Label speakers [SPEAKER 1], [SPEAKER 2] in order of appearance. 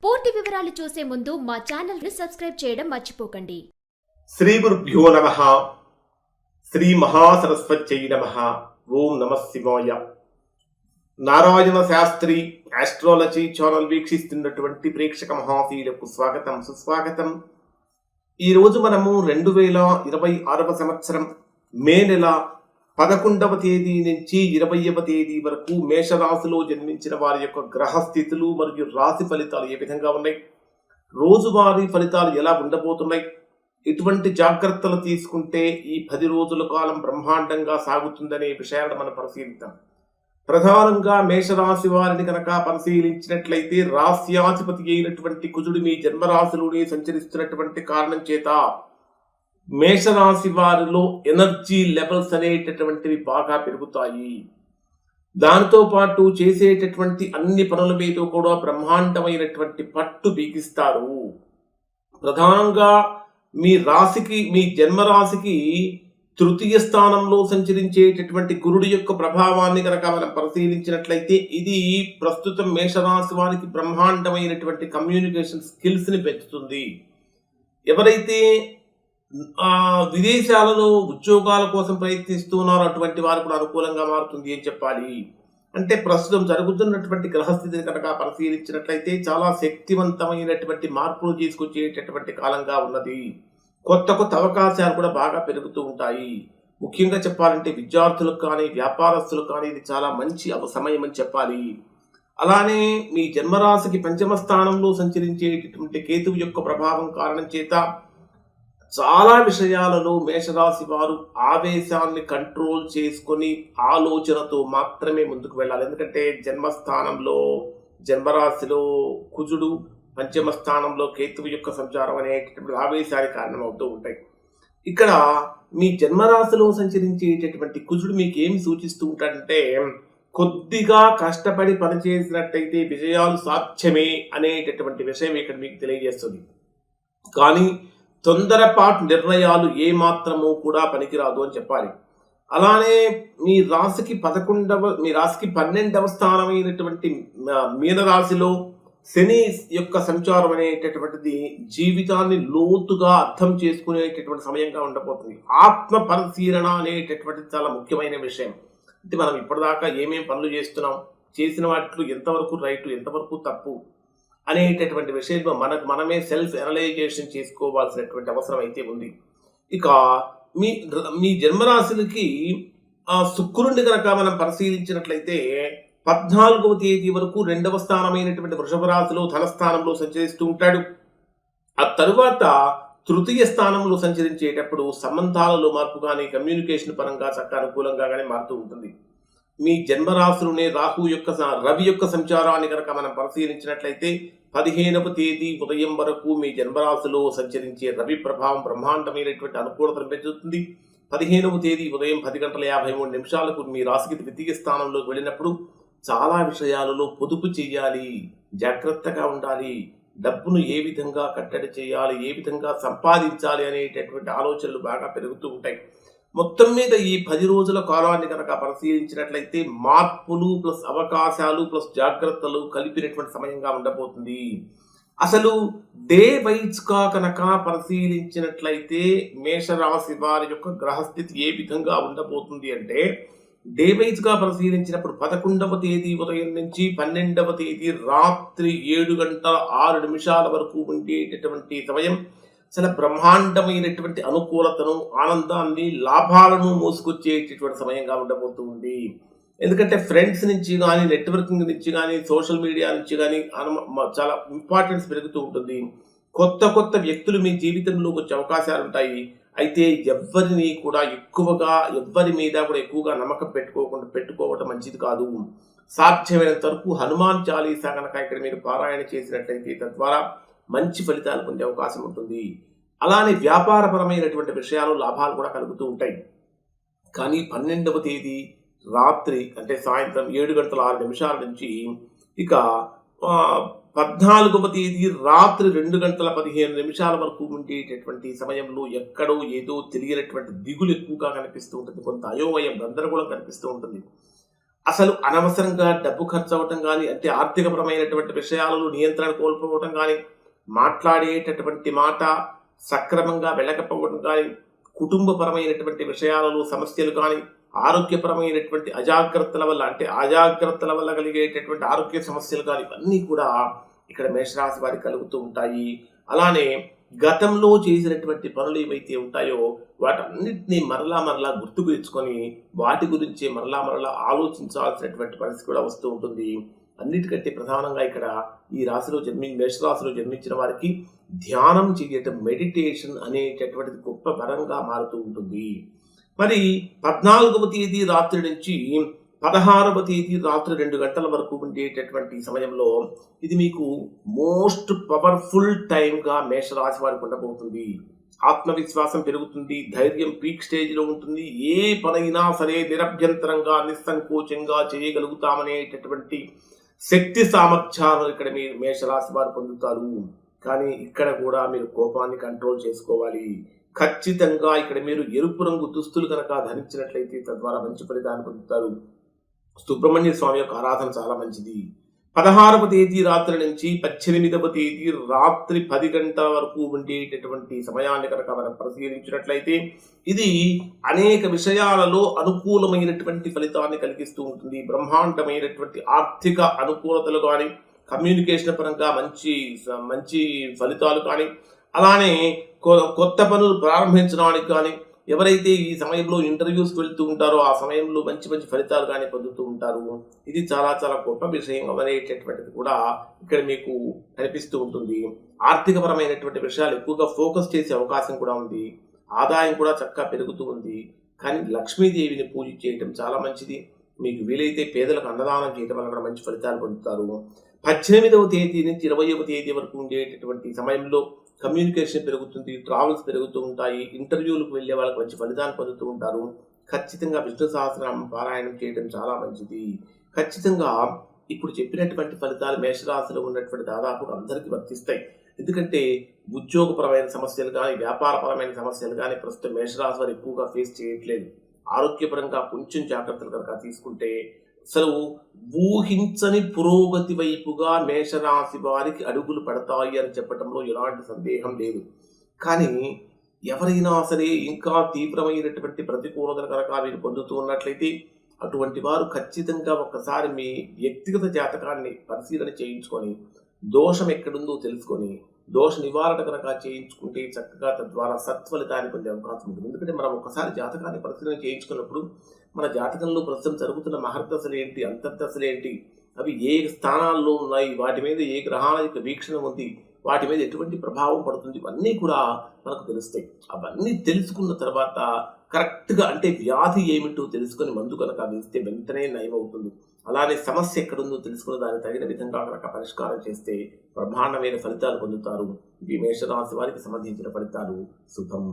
[SPEAKER 1] పూర్తి వివరాలు చూసే ముందు మా ఛానల్ ని సబ్స్క్రైబ్ చేయడం మర్చిపోకండి.
[SPEAKER 2] శ్రీ గురుభ్యో నమః. శ్రీ మహాసరస్వత్యై నమః. ఓం నమః శివాయ. నారాయణ శాస్త్రి ఆస్ట్రాలజీ ఛానల్ వీక్షిస్తున్నటువంటి ప్రేక్షక మహాశీలకు స్వాగతం, సుస్వాగతం. ఈరోజు మనము 2026 సంవత్సరం మే నెల 11వ తేదీ నుంచి 20వ తేదీ వరకు మేషరాశిలో జన్మించిన వారి యొక్క గ్రహస్థితులు మరియు రాశి ఫలితాలు ఏ విధంగా ఉన్నాయి, రోజువారీ ఫలితాలు ఎలా ఉండబోతున్నాయి, ఎటువంటి జాగ్రత్తలు తీసుకుంటే ఈ 10 రోజుల కాలం బ్రహ్మాండంగా సాగుతుందనే విషయాలను మనం పరిశీలిద్దాం. ప్రధానంగా మేషరాశి వారిని కనుక పరిశీలించినట్లయితే రాశ్యాధిపతి అయినటువంటి కుజుడు మీ జన్మరాశిలోనే సంచరిస్తున్నటువంటి కారణం చేత మేషరాశి వారిలో ఎనర్జీ లెవెల్స్ అనేటటువంటివి బాగా పెరుగుతాయి. దాంతో పాటు చేసేటటువంటి అన్ని పనుల మీద కూడా బ్రహ్మాండమైనటువంటి పట్టు బిగిస్తారు. ప్రధానంగా మీ జన్మరాశికి తృతీయ స్థానంలో సంచరించేటటువంటి గురుడి యొక్క ప్రభావాన్ని కనుక మనం పరిశీలించినట్లయితే ఇది ప్రస్తుతం మేషరాశి వారికి బ్రహ్మాండమైనటువంటి కమ్యూనికేషన్ స్కిల్స్ ని పెంచుతుంది. ఎవరైతే విదేశాలలో ఉద్యోగాల కోసం ప్రయత్నిస్తున్నారో అటువంటి వారు కూడా అనుకూలంగా మారుతుంది అని చెప్పాలి. అంటే ప్రస్తుతం జరుగుతున్నటువంటి గ్రహస్థితిని కనుక పరిశీలించినట్లయితే చాలా శక్తివంతమైనటువంటి మార్పులు తీసుకొచ్చేటటువంటి కాలంగా ఉన్నది. కొత్త అవకాశాలు కూడా బాగా పెరుగుతూ ఉంటాయి. ముఖ్యంగా చెప్పాలంటే విద్యార్థులకు కానీ వ్యాపారస్తులకు కానీ ఇది చాలా మంచి సమయం అని చెప్పాలి. అలానే మీ జన్మరాశికి పంచమ స్థానంలో సంచరించేటటువంటి కేతువు యొక్క ప్రభావం కారణం చేత చాలా విషయాలలో మేషరాశి వారు ఆవేశాన్ని కంట్రోల్ చేసుకొని ఆలోచనతో మాత్రమే ముందుకు వెళ్ళాలి. ఎందుకంటే జన్మరాశిలో కుజుడు, పంచమ స్థానంలో కేతువు యొక్క సంచారం అనేటటువంటి ఆవేశానికి కారణమవుతూ ఉంటాయి. ఇక్కడ మీ జన్మరాశిలో సంచరించేటటువంటి కుజుడు మీకు ఏమి సూచిస్తూ ఉంటాడంటే కొద్దిగా కష్టపడి పనిచేసినట్టయితే విజయాలు సాధ్యమే అనేటటువంటి విషయం ఇక్కడ మీకు తెలియజేస్తుంది. కానీ తొందరపాటు నిర్ణయాలు ఏ మాత్రము కూడా పనికిరాదు అని చెప్పాలి. అలానే మీ రాశికి 12వ స్థానమైనటువంటి మీనరాశిలో శని యొక్క సంచారం అనేటటువంటిది జీవితాన్ని లోతుగా అర్థం చేసుకునేటటువంటి సమయంగా ఉండబోతుంది. ఆత్మ పరిశీలన అనేటటువంటిది చాలా ముఖ్యమైన విషయం. అంటే మనం ఇప్పటిదాకా ఏమేం పనులు చేస్తున్నాం, చేసిన వాటిలో ఎంతవరకు రైట్, ఎంతవరకు తప్పు అనేటటువంటి విషయంలో మనమే సెల్ఫ్ ఎనలైజేషన్ చేసుకోవాల్సినటువంటి అవసరం అయితే ఉంది. ఇక మీ జన్మరాశులకి శుక్రుడిని కనుక మనం పరిశీలించినట్లయితే 14వ తేదీ వరకు 2వ స్థానమైనటువంటి వృషభ రాశిలో ధనస్థానంలో సంచరిస్తూ ఉంటాడు. ఆ తరువాత తృతీయ స్థానంలో సంచరించేటప్పుడు సంబంధాలలో మార్పు కానీ కమ్యూనికేషన్ పరంగా చక్కగా అనుకూలంగా కానీ మారుతూ ఉంటుంది. మీ జన్మరాశులనే రవి యొక్క సంచారాన్ని కనుక మనం పరిశీలించినట్లయితే 15వ తేదీ ఉదయం వరకు మీ జన్మరాశిలో సంచరించే రవి ప్రభావం బ్రహ్మాండమైనటువంటి అనుకూలతను పెంచుతుంది. 15వ తేదీ ఉదయం 10:53 మీ రాశికి ద్వితీయ స్థానంలోకి వెళ్ళినప్పుడు చాలా విషయాలలో పొదుపు చేయాలి, జాగ్రత్తగా ఉండాలి, డబ్బును ఏ విధంగా కట్టడి చేయాలి, ఏ విధంగా సంపాదించాలి అనేటటువంటి ఆలోచనలు బాగా పెరుగుతూ ఉంటాయి. మొత్తం మీద ఈ 10 రోజుల కాలాన్ని కనుక పరిశీలించినట్లయితే మార్పులు ప్లస్ అవకాశాలు ప్లస్ జాగ్రత్తలు కలిపినటువంటి సమయంగా ఉండబోతుంది. అసలు డే వైజ్ గా కనుక పరిశీలించినట్లయితే మేషరాశి వారి యొక్క గ్రహస్థితి ఏ విధంగా ఉండబోతుంది అంటే డే వైజ్ గా పరిశీలించినప్పుడు 11వ తేదీ ఉదయం నుంచి 12వ తేదీ రాత్రి 7:06 వరకు ఉండేటటువంటి సమయం చాలా బ్రహ్మాండమైనటువంటి అనుకూలతను, ఆనందాన్ని, లాభాలను మోసుకొచ్చేటటువంటి సమయంగా ఉండబోతుంది. ఎందుకంటే ఫ్రెండ్స్ నుంచి కానీ, నెట్వర్కింగ్ నుంచి కానీ, సోషల్ మీడియా నుంచి కానీ చాలా ఇంపార్టెన్స్ పెరుగుతూ ఉంటుంది. కొత్త వ్యక్తులు మీ జీవితంలోకి వచ్చే అవకాశాలు ఉంటాయి. అయితే ఎవ్వరి మీద కూడా ఎక్కువగా నమ్మకం పెట్టుకోవటం మంచిది కాదు. సాధ్యమైనంత వరకు హనుమాన్ చాలీసా కనుక ఇక్కడ మీరు పారాయణ చేసినట్లయితే తద్వారా మంచి ఫలితాలు పొందే అవకాశం ఉంటుంది. అలానే వ్యాపారపరమైనటువంటి విషయాలు లాభాలు కూడా కలుగుతూ ఉంటాయి. కానీ 12వ తేదీ రాత్రి అంటే సాయంత్రం 7:06 నుంచి ఇక 14వ తేదీ రాత్రి 2:15 వరకు ఉండేటటువంటి సమయంలో ఎక్కడో ఏదో తెలియనటువంటి దిగులు ఎక్కువగా కనిపిస్తూ ఉంటుంది. కొంత అయోమయం, గందరగోళం కనిపిస్తూ ఉంటుంది. అసలు అనవసరంగా డబ్బు ఖర్చు అవ్వటం కానీ, అంటే ఆర్థికపరమైనటువంటి విషయాలలో నియంత్రణ కోల్పోవటం కానీ, మాట్లాడేటటువంటి మాట సక్రమంగా వెళ్ళకపోవడం కానీ, కుటుంబపరమైనటువంటి విషయాలలో సమస్యలు కానీ, ఆరోగ్యపరమైనటువంటి అజాగ్రత్తల వల్ల కలిగేటటువంటి ఆరోగ్య సమస్యలు కానీ, ఇవన్నీ కూడా ఇక్కడ మేషరాశి వారికి కలుగుతూ ఉంటాయి. అలానే గతంలో చేసినటువంటి పనులు ఏవైతే ఉంటాయో వాటన్నిటినీ మరలా గుర్తుకు తెచ్చుకొని వాటి గురించి మరలా ఆలోచించాల్సినటువంటి పరిస్థితి కూడా వస్తూ ఉంటుంది. అన్నిటికంటే ప్రధానంగా ఇక్కడ ఈ మేషరాశిలో జన్మించిన వారికి ధ్యానం చేయటం, మెడిటేషన్ అనేటటువంటిది గొప్ప వరంగా మారుతూ ఉంటుంది. మరి 14వ తేదీ రాత్రి నుంచి 16వ తేదీ రాత్రి 2 గంటల వరకు ఉండేటటువంటి సమయంలో ఇది మీకు మోస్ట్ పవర్ఫుల్ టైంగా మేషరాశి వారికి ఉండబోతుంది. ఆత్మవిశ్వాసం పెరుగుతుంది, ధైర్యం పీక్ స్టేజ్లో ఉంటుంది, ఏ పనైనా సరే నిరభ్యంతరంగా నిస్సంకోచంగా చేయగలుగుతామనేటటువంటి శక్తి సామర్థ్యాలు ఇక్కడ మీరు మేషరాశి వారు పొందుతారు. కానీ ఇక్కడ కూడా మీరు కోపాన్ని కంట్రోల్ చేసుకోవాలి. ఖచ్చితంగా ఇక్కడ మీరు ఎరుపు రంగు దుస్తులు కనుక ధరించినట్లయితే తద్వారా మంచి ఫలితాన్ని పొందుతారు. సుబ్రహ్మణ్య స్వామి యొక్క ఆరాధన చాలా మంచిది. 16వ తేదీ రాత్రి నుంచి 18వ తేదీ రాత్రి 10 గంటల వరకు ఉండేటటువంటి సమయాన్ని కనుక మనం పరిశీలించినట్లయితే ఇది అనేక విషయాలలో అనుకూలమైనటువంటి ఫలితాన్ని కలిగిస్తూ ఉంటుంది. బ్రహ్మాండమైనటువంటి ఆర్థిక అనుకూలతలు కానీ, కమ్యూనికేషన్ పరంగా మంచి ఫలితాలు కానీ, అలానే కొత్త పనులు ప్రారంభించడానికి కానీ, ఎవరైతే ఈ సమయంలో ఇంటర్వ్యూస్కి వెళ్తూ ఉంటారో ఆ సమయంలో మంచి ఫలితాలు కానీ పొందుతూ ఉంటారు. ఇది చాలా గొప్ప విషయం అనేటటువంటిది కూడా ఇక్కడ మీకు కనిపిస్తూ ఉంటుంది. ఆర్థికపరమైనటువంటి విషయాలు ఎక్కువగా ఫోకస్ చేసే అవకాశం కూడా ఉంది. ఆదాయం కూడా చక్కగా పెరుగుతూ ఉంది. కానీ లక్ష్మీదేవిని పూజ చేయటం చాలా మంచిది. మీకు వీలైతే పేదలకు అన్నదానం చేయడం వల్ల కూడా మంచి ఫలితాలు పొందుతారు. 18వ తేదీ నుంచి 20వ తేదీ వరకు ఉండేటటువంటి సమయంలో కమ్యూనికేషన్ పెరుగుతుంది, ట్రావెల్స్ పెరుగుతూ ఉంటాయి, ఇంటర్వ్యూలకు వెళ్ళే వాళ్ళకి మంచి ఫలితాన్ని పొందుతూ ఉంటారు. ఖచ్చితంగా విష్ణు సహస్రనామం పారాయణం చేయడం చాలా మంచిది. ఖచ్చితంగా ఇప్పుడు చెప్పినటువంటి ఫలితాలు మేషరాశిలో ఉన్నటువంటి దాదాపు అందరికీ వర్తిస్తాయి. ఎందుకంటే ఉద్యోగపరమైన సమస్యలు కానీ, వ్యాపారపరమైన సమస్యలు కానీ ప్రస్తుతం మేషరాశి వారు ఎక్కువగా ఫేస్ చేయట్లేదు. ఆరోగ్యపరంగా కొంచెం జాగ్రత్తలు కనుక తీసుకుంటే అసలు ఊహించని పురోగతి వైపుగా మేషరాశి వారికి అడుగులు పడతాయి అని చెప్పడంలో ఎలాంటి సందేహం లేదు. కానీ ఎవరైనా సరే ఇంకా తీవ్రమైనటువంటి ప్రతికూలతను కనుక మీరు పొందుతూ ఉన్నట్లయితే అటువంటి వారు ఖచ్చితంగా ఒక్కసారి మీ వ్యక్తిగత జాతకాన్ని పరిశీలన చేయించుకొని దోషం ఎక్కడుందో తెలుసుకొని దోష నివారణ కనుక చేయించుకుంటే చక్కగా తద్వారా సత్ఫలితాన్ని పొందే అవకాశం ఉంటుంది. ఎందుకంటే మనం ఒకసారి జాతకాన్ని పరిశీలన చేయించుకున్నప్పుడు మన జాతకంలో ప్రస్తుతం జరుగుతున్న మహర్దశలు ఏంటి, అంతర్దశలు ఏంటి, అవి ఏ స్థానాల్లో ఉన్నాయి, వాటి మీద ఏ గ్రహాల యొక్క వీక్షణ ఉంది, వాటి మీద ఎటువంటి ప్రభావం పడుతుంది, ఇవన్నీ కూడా మనకు తెలుస్తాయి. అవన్నీ తెలుసుకున్న తర్వాత కరెక్ట్గా అంటే వ్యాధి ఏమిటో తెలుసుకొని మందు కనుక వేస్తే వెంటనే నయమవుతుంది. అలానే సమస్య ఎక్కడుందో తెలుసుకుని దానికి తగిన విధంగా కనుక పరిష్కారం చేస్తే బ్రహ్మాండమైన ఫలితాలు పొందుతారు. ఇవి మేషరాశి వారికి సంబంధించిన ఫలితాలు. శుభం.